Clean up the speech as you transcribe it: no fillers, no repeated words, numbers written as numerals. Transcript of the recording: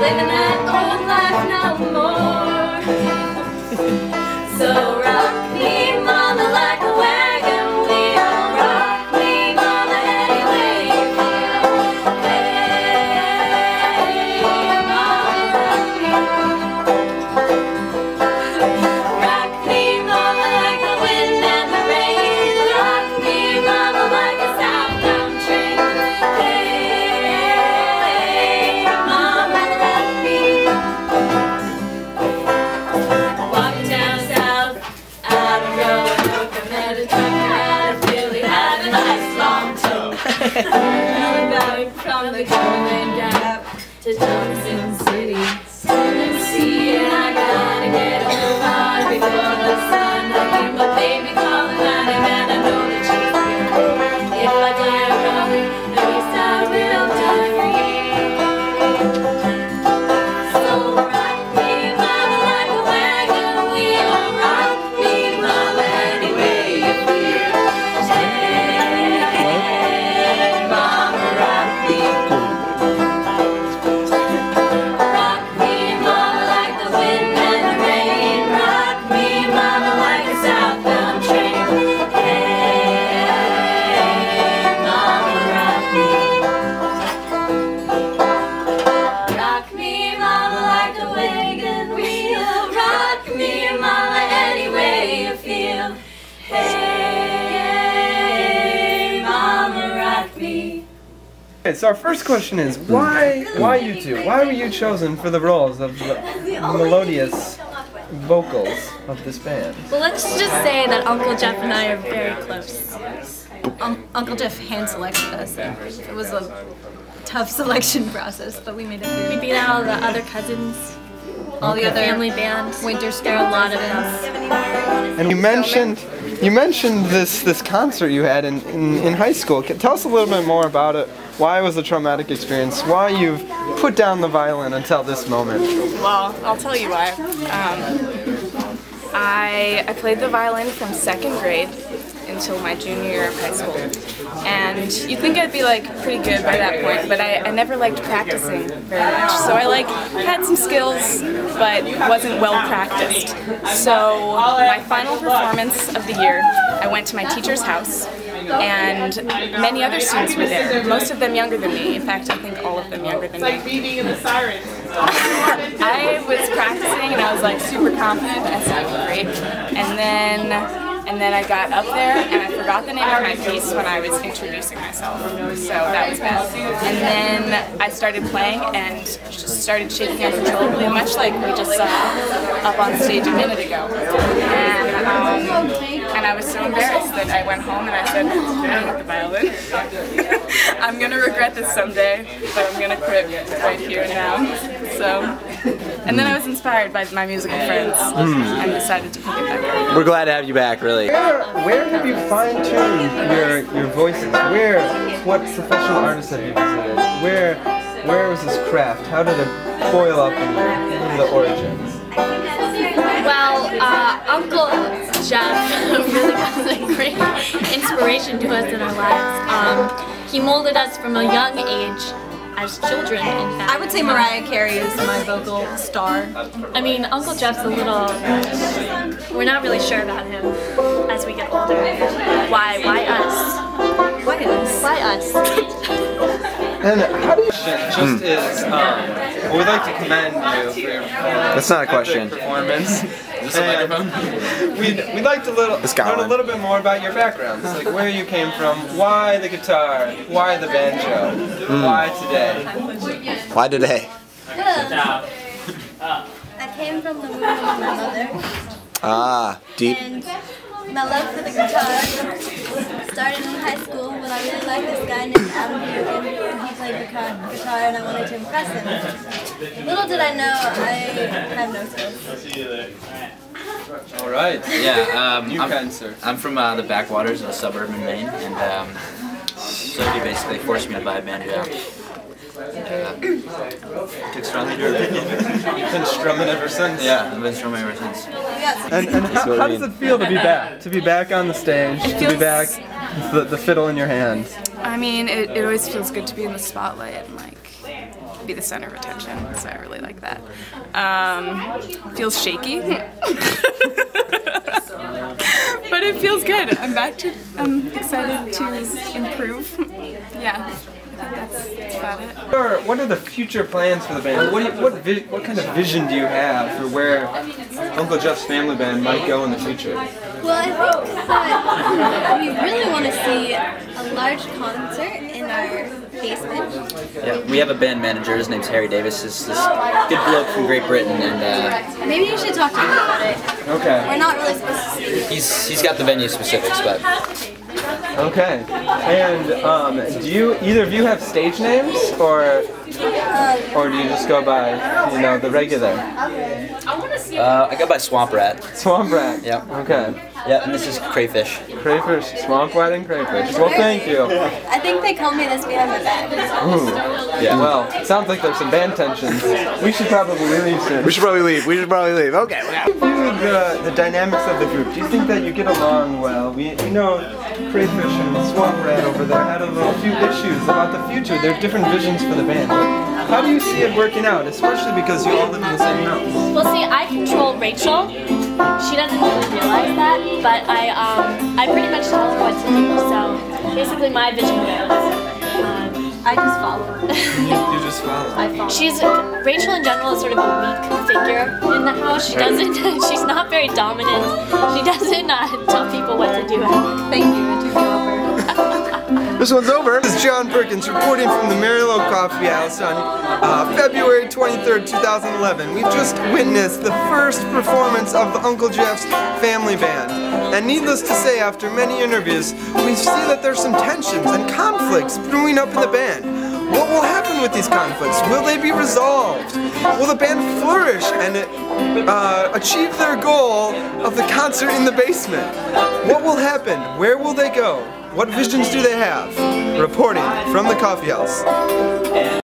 living that old life no more. So rock me, mama, like a wagon wheel. Rock me, mama, any way you feel. Hey, mama, rock me. Rock me, mama, like the wind and the rain. Rock me, mama, like a southbound train. Hey, mama, rock me. Walking down south, out of Roanoke, I met a trucker out of Philly, had a nice long toe. Coming back from the Golden Gap to Johnson City, Tennessee, and I gotta get a car before the sun. I hear my baby calling my name, and I know that she's here. If I die wrong, at least I will die free. So rock me, mama, like a wagon wheel. Rock me, mama, any way you feel. Hey, mama, rock me. Rock me, mama, like the wind and the rain. Rock me, mama, like a southbound train. Hey, mama, rock me. Rock me, mama, like a wagon wheel. Rock me, mama, any way you feel. Hey, mama, rock me. Okay, so our first question is, why you two? Why were you chosen for the roles of the melodious vocals of this band? Well, let's just say that Uncle Jeff and I are very close. Uncle Jeff hand-selected us. It was a tough selection process, but we made it through. We beat out all the other cousins, all the other family bands. Winter Scare, a lot of us. And you mentioned this concert you had in high school. Tell us a little bit more about it. Why it was a traumatic experience? Why you've put down the violin until this moment? Well, I'll tell you why. I played the violin from 2nd grade until my junior year of high school. And you'd think I'd be like pretty good by that point, but I never liked practicing very much. So I had some skills, but wasn't well practiced. So my final performance of the year, I went to my teacher's house, and many other students were there, most of them younger than me. In fact, I think all of them younger than me. It's like beating in the sirens. I was practicing and I was like super confident. I sounded great. And then I got up there and I forgot the name of my piece when I was introducing myself. So that was bad. And then I started playing and just started shaking uncontrollably, much like we just saw up on stage a minute ago. And I was so embarrassed that I went home and I said, I hate the violin. I'm going to regret this someday, but I'm going to quit right here and now. So, and then I was inspired by my musical friends and decided to pick it back up. We're glad to have you back, really. Where have you fine-tuned your voices? What professional artists have you visited? Where was this craft? How did it boil up in you? What are the origins? Well, Uncle Jeff really was a great inspiration to us in our lives. He molded us from a young age as children, in fact. I would say Mariah Carey is my vocal star. I mean, Uncle Jeff's a little... We're not really sure about him as we get older. Why us? Why us? Why us? And how do you... Just is, we'd like to commend you for your That's not a question. Performance. Is this a microphone? We'd like to learn a little bit more about your background. It's like where you came from, why the guitar, why the banjo, why today? Why today? I came from the womb of my mother. Ah, deep. And my love for the guitar started in high school when I really liked this guy named Adam Buchan, and he played guitar and I wanted to impress him. Little did I know I have no skills. All right. Yeah, you can, sir. I'm from the backwaters of suburban Maine, and so he basically forced me to buy a banjo. Took strongly to it. You've been strumming ever since. Yeah, I've been strumming ever since. And how does it feel to be back? To be back on the stage, to be back with the fiddle in your hand? I mean, it always feels good to be in the spotlight and be the center of attention, so I really like that. Feels shaky, but it feels good. I'm excited to improve. Yeah. I think that's about it. What are the future plans for the band? What kind of vision do you have for where Uncle Jeff's family band might go in the future? Well, I think that we really want to see a large concert in our basement. Yeah, we have a band manager. His name's Harry Davis. He's this good bloke from Great Britain, and Maybe you should talk to him about it. Okay. We're not really supposed to speak. he's got the venue specifics, but. Okay. And do either of you have stage names, or do you just go by, the regular? I go by Swamp Rat. Swamp Rat. Yep. Okay. Yeah, and this is Crayfish. Crayfish, Swamp Rat, and Crayfish. Well, thank you. I think they called me this behind my back. Ooh. Yeah. Well, it sounds like there's some band tensions. We should probably leave soon. We should probably leave. Okay. The dynamics of the group. Do you think that you get along well? We know Crayfish and Swamp Rat over there had a few issues about the future. There are different visions for the band. How do you see it working out, especially because you all live in the same house? Well, see, I control Rachel. She doesn't really realize that, but I pretty much tell her what to do. So basically, my vision goes. I just follow. You just follow. I follow. Rachel in general is sort of a weak figure in the house. She doesn't. She's not very dominant. She doesn't tell people what to do. Thank you, it took you over. This one's over. This is John Perkins reporting from the Marylow Coffee House on February 23rd, 2011. We've just witnessed the first performance of the Uncle Jeff's family band. And needless to say, after many interviews, we see that there's some tensions and conflicts brewing up in the band. What will happen with these conflicts? Will they be resolved? Will the band flourish and achieve their goal of the concert in the basement? What will happen? Where will they go? What visions do they have? Reporting from the coffee house.